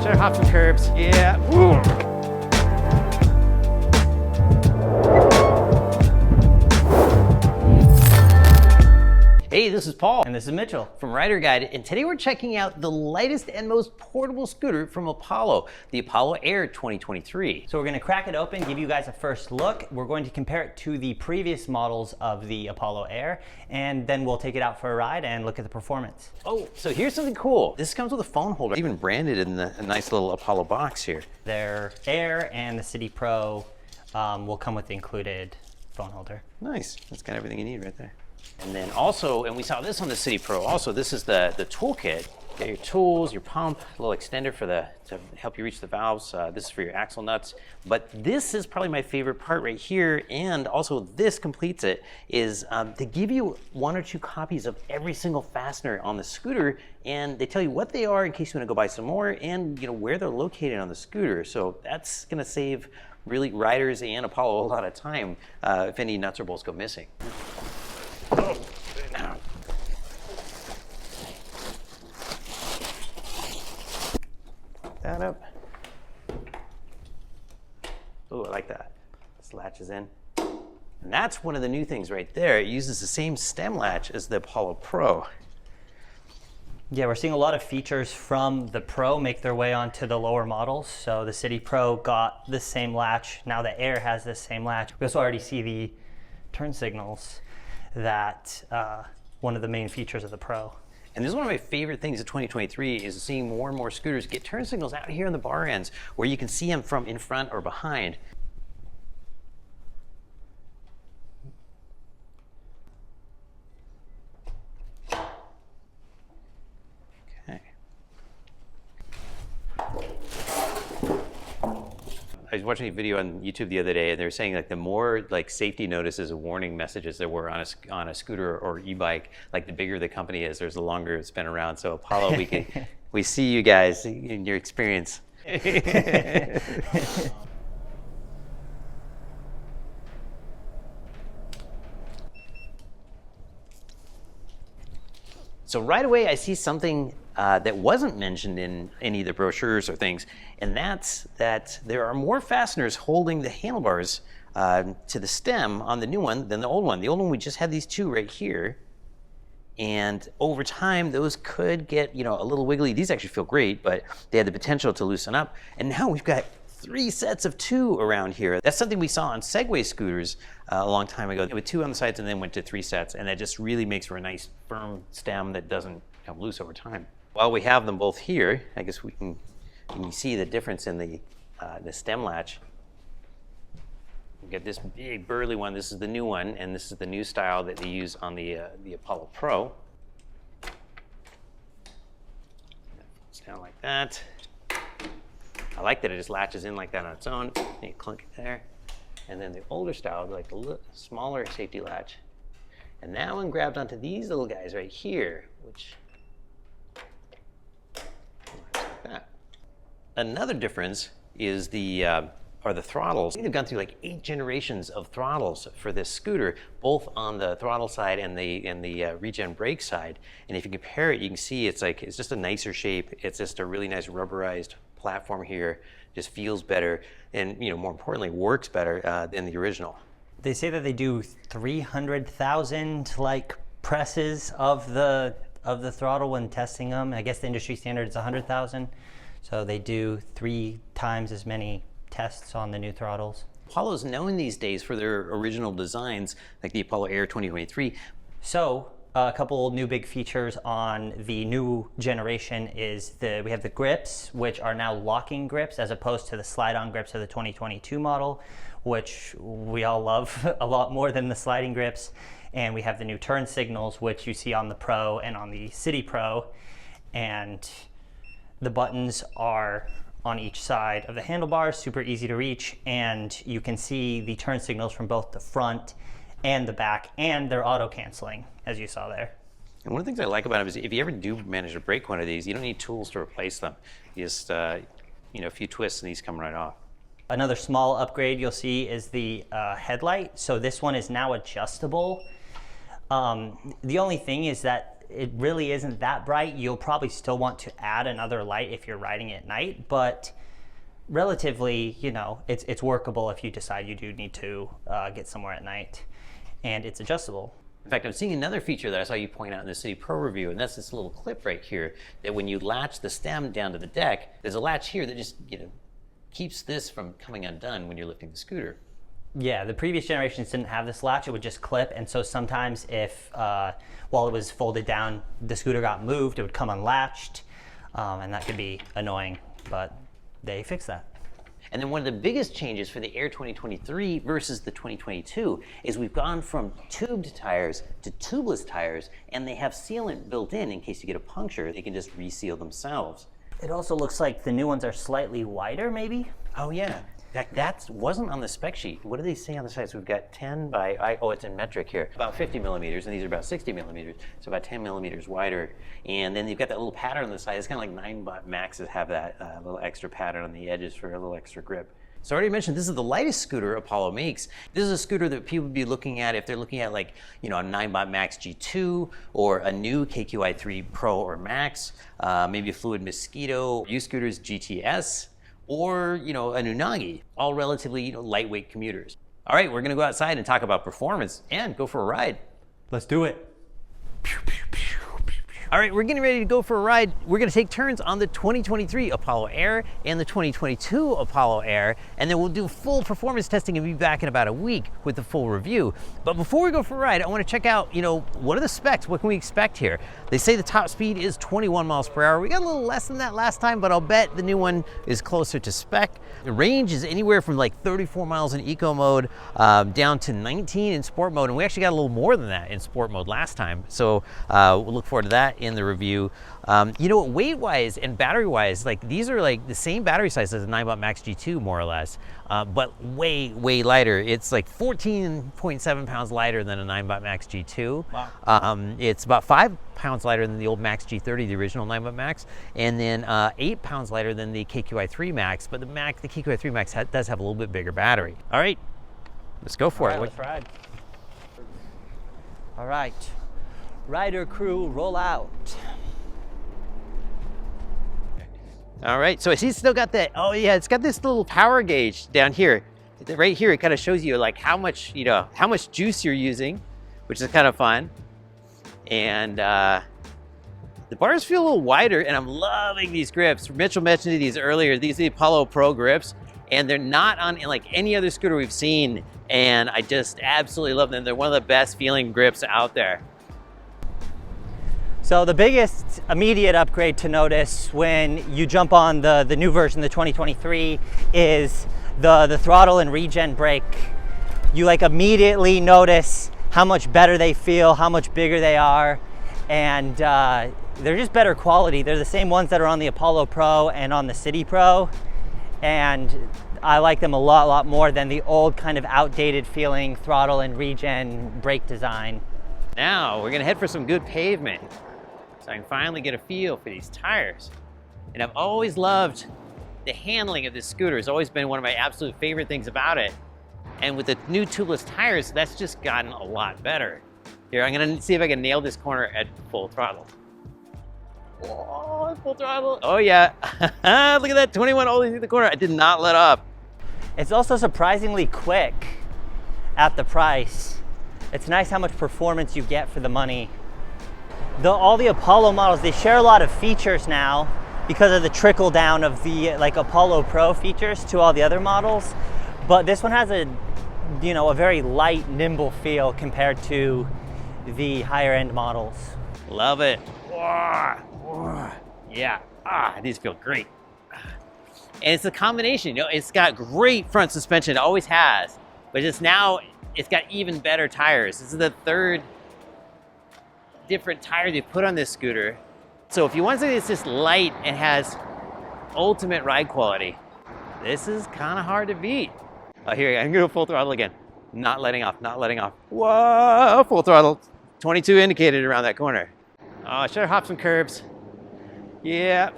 Should have hopped some curbs. Yeah. Woo. Hey, this is Paul. And this is Mitchell. From Rider Guide, and today we're checking out the lightest and most portable scooter from Apollo, the Apollo Air 2023. So we're gonna crack it open, give you guys a first look. We're going to compare it to the previous models of the Apollo Air, and then we'll take it out for a ride and look at the performance. Oh, so here's something cool. This comes with a phone holder, even branded in a nice little Apollo box here. Their Air and the City Pro will come with the included phone holder. Nice, that's got everything you need right there. And then also, and we saw this on the City Pro also, this is the toolkit. Get your tools, your pump, a little extender for to help you reach the valves. This is for your axle nuts. But this is probably my favorite part right here, and also this completes it, is to give you 1 or 2 copies of every single fastener on the scooter, and they tell you what they are in case you want to go buy some more, and where they're located on the scooter. So that's gonna save really riders and Apollo a lot of time if any nuts or bolts go missing. Oh, now. Pop that up. Oh, I like that. This latches in. And that's one of the new things right there. It uses the same stem latch as the Apollo Pro. Yeah, we're seeing a lot of features from the Pro make their way onto the lower models. So the City Pro got the same latch. Now the Air has the same latch. We also already see the turn signals. That one of the main features of the Pro. And this is one of my favorite things of 2023 is seeing more and more scooters get turn signals out here on the bar ends where you can see them from in front or behind. Okay. I was watching a video on YouTube the other day, and they were saying like the more like safety notices and warning messages there were on a scooter or e-bike, like the bigger the company is, there's the longer it's been around. So Apollo, we see you guys in your experience. So right away, I see something that wasn't mentioned in any of the brochures or things, and that's that there are more fasteners holding the handlebars to the stem on the new one than the old one. The old one, we just had these 2 right here, and over time, those could get a little wiggly. These actually feel great, but they had the potential to loosen up, and now we've got 3 sets of 2 around here. That's something we saw on Segway scooters a long time ago. With 2 on the sides and then went to 3 sets, and that just really makes for a nice firm stem that doesn't come loose over time. While we have them both here, I guess you can see the difference in the stem latch. We get this big burly one. This is the new one, and this is the new style that they use on the Apollo Pro. It's down like that. I like that it just latches in like that on its own. You clunk it there. And then the older style, like the smaller safety latch. And that one grabbed onto these little guys right here, which like that. Another difference is are the throttles. They've gone through like 8 generations of throttles for this scooter, both on the throttle side and the regen brake side. And if you compare it, you can see it's just a nicer shape. It's just a really nice rubberized platform here. Just feels better, and more importantly, works better than the original. They say that they do 300,000 presses of the throttle when testing them. I guess the industry standard is 100,000, so they do 3 times as many tests on the new throttles. Apollo's known these days for their original designs, like the Apollo Air 2023. So a couple new big features on the new generation is we have the grips, which are now locking grips as opposed to the slide-on grips of the 2022 model, which we all love a lot more than the sliding grips. And we have the new turn signals, which you see on the Pro and on the City Pro. And the buttons are on each side of the handlebars, super easy to reach, and you can see the turn signals from both the front and the back, and they're auto-canceling, as you saw there. And one of the things I like about them is if you ever do manage to break one of these, you don't need tools to replace them. You just, a few twists and these come right off. Another small upgrade you'll see is the headlight. So this one is now adjustable. The only thing is that it really isn't that bright. You'll probably still want to add another light if you're riding at night, but relatively, you know, it's workable if you decide you do need to get somewhere at night, and it's adjustable. In fact, I'm seeing another feature that I saw you point out in the City Pro review, and that's this little clip right here, that when you latch the stem down to the deck, there's a latch here that just, you know, keeps this from coming undone when you're lifting the scooter. Yeah, the previous generations didn't have this latch. It would just clip, and so sometimes if, while it was folded down, the scooter got moved, it would come unlatched, and that could be annoying, but they fixed that. And then one of the biggest changes for the Air 2023 versus the 2022 is we've gone from tubed tires to tubeless tires, and they have sealant built in case you get a puncture, they can just reseal themselves. It also looks like the new ones are slightly wider, maybe? Oh yeah, that wasn't on the spec sheet. What do they say on the side? So we've got 10 by, oh, it's in metric here, about 50 millimeters, and these are about 60 millimeters, so about 10 millimeters wider. And then you've got that little pattern on the side. It's kind of like 9 Maxes have that little extra pattern on the edges for a little extra grip. So I already mentioned this is the lightest scooter Apollo makes. This is a scooter that people would be looking at if they're looking at, like, you know, a 9 Max G2 or a new KQi3 Pro or Max, maybe a Fluid Mosquito, U-Scooters GTS, or, you know, an Unagi, all relatively, you know, lightweight commuters. All right, we're gonna go outside and talk about performance and go for a ride. Let's do it. All right, we're getting ready to go for a ride. We're gonna take turns on the 2023 Apollo Air and the 2022 Apollo Air, and then we'll do full performance testing and be back in about a week with the full review. But before we go for a ride, I wanna check out, you know, what are the specs? What can we expect here? They say the top speed is 21 miles per hour. We got a little less than that last time, but I'll bet the new one is closer to spec. The range is anywhere from like 34 miles in eco mode down to 19 in sport mode, and we actually got a little more than that in sport mode last time. So we'll look forward to that in the review. You know, weight-wise and battery-wise, like these are like the same battery size as a 9 Max G2, more or less, but way lighter. It's like 14.7 pounds lighter than a 9 Max G2. Wow. It's about 5 pounds lighter than the old Max G30, the original 9 Max, and then 8 pounds lighter than the KQi3 Max. But the KQi3 Max does have a little bit bigger battery. All right, let's go for it. Let's ride. All right. Rider crew, roll out. All right, so it's still got that, oh yeah, it's got this little power gauge down here. Right here, it kind of shows you like how much, you know, how much juice you're using, which is kind of fun. And the bars feel a little wider, and I'm loving these grips. Mitchell mentioned these earlier. These are the Apollo Pro grips, and they're not on like any other scooter we've seen, and I just absolutely love them. They're one of the best feeling grips out there. So the biggest immediate upgrade to notice when you jump on the new version, the 2023, is the throttle and regen brake. You like immediately notice how much better they feel, how much bigger they are, and they're just better quality. They're the same ones that are on the Apollo Pro and on the City Pro, and I like them a lot more than the old kind of outdated feeling throttle and regen brake design. Now we're gonna head for some good pavement, so I can finally get a feel for these tires. And I've always loved the handling of this scooter. It's always been one of my absolute favorite things about it. And with the new tubeless tires, that's just gotten a lot better. Here, I'm gonna see if I can nail this corner at full throttle. Oh, full throttle. Oh yeah, look at that, 21 all the way through the corner. I did not let up. It's also surprisingly quick at the price. It's nice how much performance you get for the money. All the Apollo models, they share a lot of features now because of the trickle down of the like Apollo Pro features to all the other models. But this one has a, you know, a very light, nimble feel compared to the higher end models. Love it. Yeah, these feel great. And it's a combination, you know, it's got great front suspension, it always has, but just now it's got even better tires. This is the third different tire they've put on this scooter. So if you want something that's just light and has ultimate ride quality, this is kind of hard to beat. Oh, here, I'm gonna go full throttle again. Not letting off, not letting off. Whoa, full throttle. 22 indicated around that corner. Oh, I should have hopped some curbs. Yeah.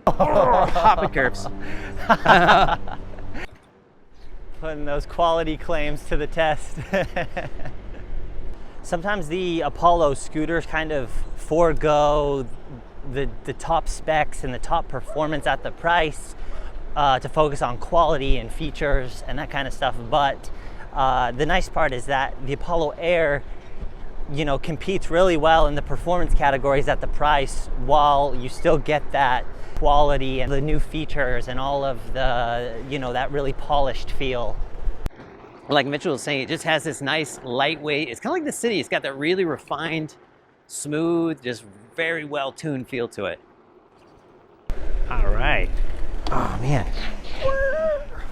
Hopping curbs. Putting those quality claims to the test. Sometimes the Apollo scooters kind of forego the top specs and the top performance at the price to focus on quality and features and that kind of stuff. But the nice part is that the Apollo Air, you know, competes really well in the performance categories at the price, while you still get that quality and the new features and all of the, you know, that really polished feel. Like Mitchell was saying, it just has this nice lightweight, it's kind of like the City. It's got that really refined, smooth, just very well tuned feel to it. All right. Oh man.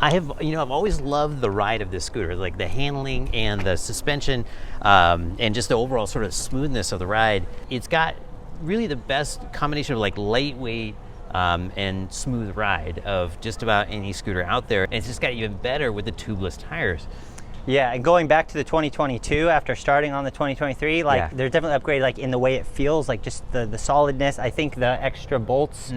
I've always loved the ride of this scooter, like the handling and the suspension, and just the overall sort of smoothness of the ride. It's got really the best combination of like lightweight and smooth ride of just about any scooter out there. And it's just got even better with the tubeless tires. Yeah, and going back to the 2022 after starting on the 2023, like there's definitely upgrade like in the way it feels, like just the solidness. I think the extra bolts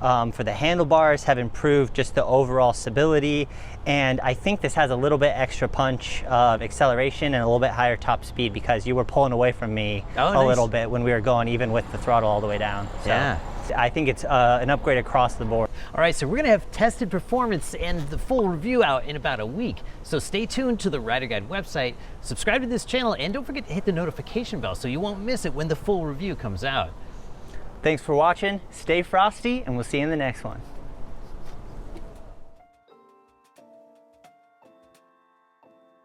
for the handlebars have improved just the overall stability, and I think this has a little bit extra punch of acceleration and a little bit higher top speed, because you were pulling away from me a little bit when we were going, even with the throttle all the way down. So yeah. I think it's an upgrade across the board. All right, so we're gonna have tested performance and the full review out in about a week. So stay tuned to the Rider Guide website, subscribe to this channel, and don't forget to hit the notification bell so you won't miss it when the full review comes out. Thanks for watching, stay frosty, and we'll see you in the next one.